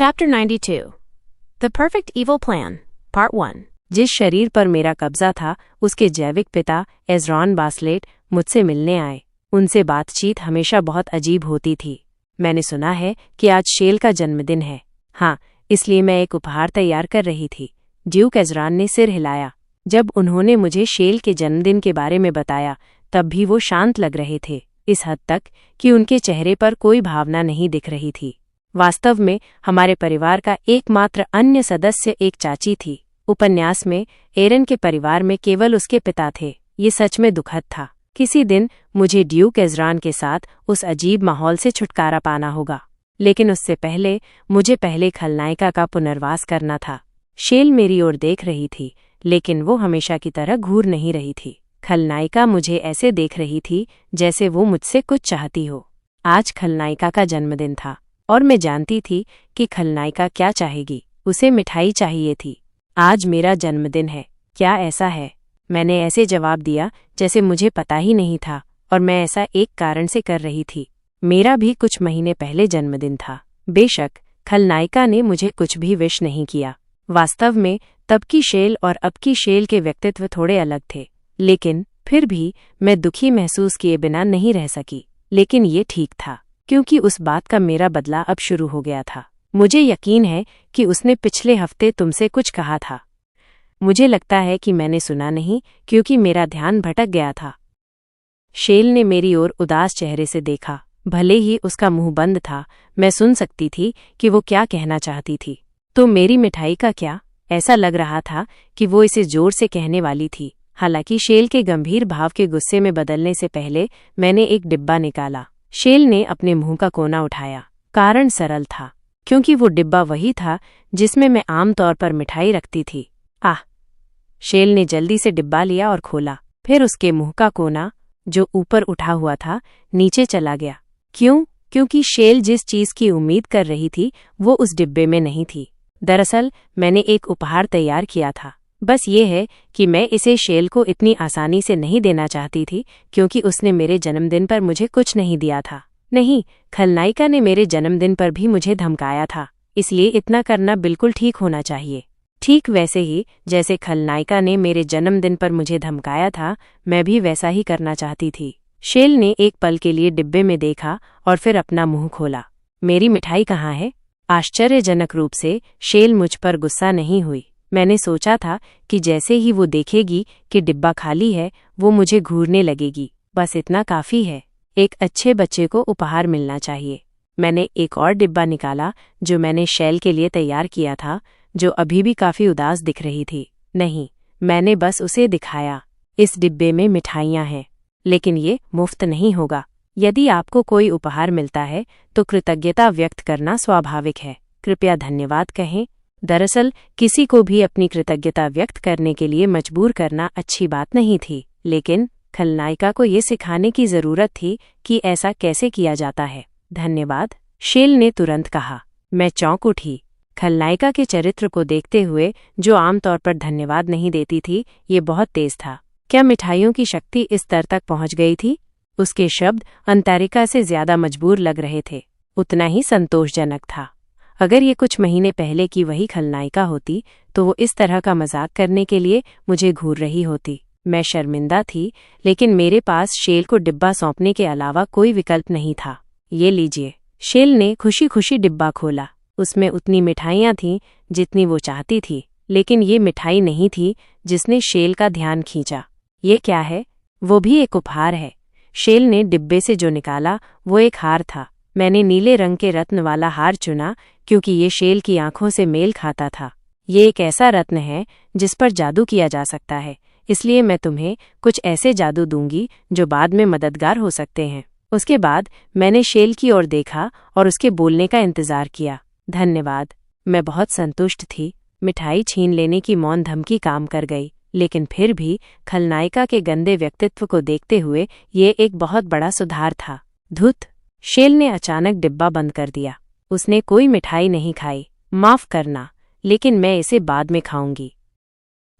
Chapter 92 The Perfect Evil Plan Part 1 जिस शरीर पर मेरा कब्जा था उसके जैविक पिता एज़रॉन बासलेट मुझसे मिलने आए। उनसे बातचीत हमेशा बहुत अजीब होती थी। मैंने सुना है कि आज शेल का जन्मदिन है। हाँ, इसलिए मैं एक उपहार तैयार कर रही थी। ड्यूक एज़रॉन ने सिर हिलाया। जब उन्होंने मुझे शेल के जन्मदिन के बारे में बताया तब भी वो शांत लग रहे थे, इस हद तक कि उनके चेहरे पर कोई भावना नहीं दिख रही थी। वास्तव में हमारे परिवार का एकमात्र अन्य सदस्य एक चाची थी। उपन्यास में एरन के परिवार में केवल उसके पिता थे। ये सच में दुखद था। किसी दिन मुझे ड्यूक एज़रॉन के साथ उस अजीब माहौल से छुटकारा पाना होगा, लेकिन उससे पहले मुझे पहले खलनायिका का पुनर्वास करना था। शेल मेरी ओर देख रही थी, लेकिन वो हमेशा की तरह घूर नहीं रही थी। खलनायिका मुझे ऐसे देख रही थी जैसे वो मुझसे कुछ चाहती हो। आज खलनायिका का जन्मदिन था और मैं जानती थी कि खलनायिका क्या चाहेगी। उसे मिठाई चाहिए थी। आज मेरा जन्मदिन है, क्या ऐसा है? मैंने ऐसे जवाब दिया जैसे मुझे पता ही नहीं था, और मैं ऐसा एक कारण से कर रही थी। मेरा भी कुछ महीने पहले जन्मदिन था। बेशक खलनायिका ने मुझे कुछ भी विश नहीं किया। वास्तव में तब की शेल और अब की शेल के व्यक्तित्व थोड़े अलग थे, लेकिन फिर भी मैं दुखी महसूस किए बिना नहीं रह सकी। लेकिन ये ठीक था, क्योंकि उस बात का मेरा बदला अब शुरू हो गया था। मुझे यकीन है कि उसने पिछले हफ्ते तुमसे कुछ कहा था। मुझे लगता है कि मैंने सुना नहीं, क्योंकि मेरा ध्यान भटक गया था। शेल ने मेरी ओर उदास चेहरे से देखा। भले ही उसका मुंह बंद था, मैं सुन सकती थी कि वो क्या कहना चाहती थी। तो मेरी मिठाई का क्या? ऐसा लग रहा था कि वो इसे जोर से कहने वाली थी। हालांकि शेल के गंभीर भाव के गुस्से में बदलने से पहले मैंने एक डिब्बा निकाला। शेल ने अपने मुंह का कोना उठाया। कारण सरल था, क्योंकि वो डिब्बा वही था जिसमें मैं आमतौर पर मिठाई रखती थी। आह! शेल ने जल्दी से डिब्बा लिया और खोला। फिर उसके मुंह का कोना, जो ऊपर उठा हुआ था, नीचे चला गया। क्यों? क्योंकि शेल जिस चीज की उम्मीद कर रही थी वो उस डिब्बे में नहीं थी। दरअसल मैंने एक उपहार तैयार किया था। बस ये है कि मैं इसे शेल को इतनी आसानी से नहीं देना चाहती थी, क्योंकि उसने मेरे जन्मदिन पर मुझे कुछ नहीं दिया था। नहीं, खलनायिका ने मेरे जन्मदिन पर भी मुझे धमकाया था, इसलिए इतना करना बिल्कुल ठीक होना चाहिए। ठीक वैसे ही जैसे खलनायिका ने मेरे जन्मदिन पर मुझे धमकाया था, मैं भी वैसा ही करना चाहती थी। शेल ने एक पल के लिए डिब्बे में देखा और फिर अपना मुंह खोला। मेरी मिठाई कहाँ है? आश्चर्यजनक रूप से शेल मुझ पर गुस्सा नहीं हुई। मैंने सोचा था कि जैसे ही वो देखेगी कि डिब्बा खाली है, वो मुझे घूरने लगेगी। बस इतना काफी है। एक अच्छे बच्चे को उपहार मिलना चाहिए। मैंने एक और डिब्बा निकाला जो मैंने शेल के लिए तैयार किया था, जो अभी भी काफी उदास दिख रही थी। नहीं, मैंने बस उसे दिखाया। इस डिब्बे में मिठाइयाँ हैं, लेकिन ये मुफ्त नहीं होगा। यदि आपको कोई उपहार मिलता है तो कृतज्ञता व्यक्त करना स्वाभाविक है। कृपया धन्यवाद कहें। दरअसल किसी को भी अपनी कृतज्ञता व्यक्त करने के लिए मजबूर करना अच्छी बात नहीं थी, लेकिन खलनायिका को ये सिखाने की जरूरत थी कि ऐसा कैसे किया जाता है। धन्यवाद, शेल ने तुरंत कहा। मैं चौंक उठी। खलनायिका के चरित्र को देखते हुए, जो आमतौर पर धन्यवाद नहीं देती थी, ये बहुत तेज था। क्या मिठाइयों की शक्ति इस स्तर तक पहुंच गई थी? उसके शब्द अंतरिका से ज्यादा मजबूर लग रहे थे, उतना ही संतोषजनक था। अगर ये कुछ महीने पहले की वही खलनायिका होती तो वो इस तरह का मजाक करने के लिए मुझे घूर रही होती। मैं शर्मिंदा थी, लेकिन मेरे पास शेल को डिब्बा सौंपने के अलावा कोई विकल्प नहीं था। ये लीजिए। शेल ने खुशी खुशी डिब्बा खोला। उसमें उतनी मिठाइयाँ थीं जितनी वो चाहती थी, लेकिन ये मिठाई नहीं थी जिसने शेल का ध्यान खींचा। ये क्या है? वो भी एक उपहार है। शेल ने डिब्बे से जो निकाला वो एक हार था। मैंने नीले रंग के रत्न वाला हार चुना, क्योंकि ये शेल की आंखों से मेल खाता था। ये एक ऐसा रत्न है जिस पर जादू किया जा सकता है, इसलिए मैं तुम्हें कुछ ऐसे जादू दूंगी जो बाद में मददगार हो सकते हैं। उसके बाद मैंने शेल की ओर देखा और उसके बोलने का इंतजार किया। धन्यवाद। मैं बहुत संतुष्ट थी। मिठाई छीन लेने की मौन धमकी काम कर गई, लेकिन फिर भी खलनायिका के गंदे व्यक्तित्व को देखते हुए ये एक बहुत बड़ा सुधार था। धुत! शेल ने अचानक डिब्बा बंद कर दिया। उसने कोई मिठाई नहीं खाई। माफ करना, लेकिन मैं इसे बाद में खाऊंगी।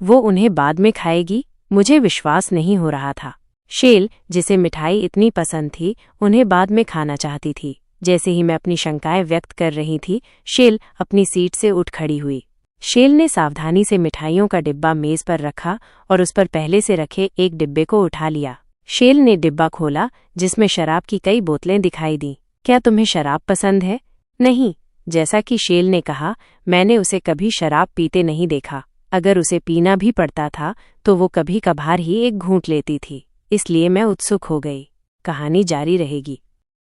वो उन्हें बाद में खाएगी? मुझे विश्वास नहीं हो रहा था। शेल, जिसे मिठाई इतनी पसंद थी, उन्हें बाद में खाना चाहती थी। जैसे ही मैं अपनी शंकाएं व्यक्त कर रही थी, शेल अपनी सीट से उठ खड़ी हुई। शेल ने सावधानी से मिठाइयों का डिब्बा मेज पर रखा और उस पर पहले से रखे एक डिब्बे को उठा लिया। शेल ने डिब्बा खोला, जिसमें शराब की कई बोतलें दिखाई दी। क्या तुम्हें शराब पसंद है? नहीं, जैसा कि शेल ने कहा, मैंने उसे कभी शराब पीते नहीं देखा। अगर उसे पीना भी पड़ता था तो वो कभी कभार ही एक घूंट लेती थी, इसलिए मैं उत्सुक हो गई। कहानी जारी रहेगी।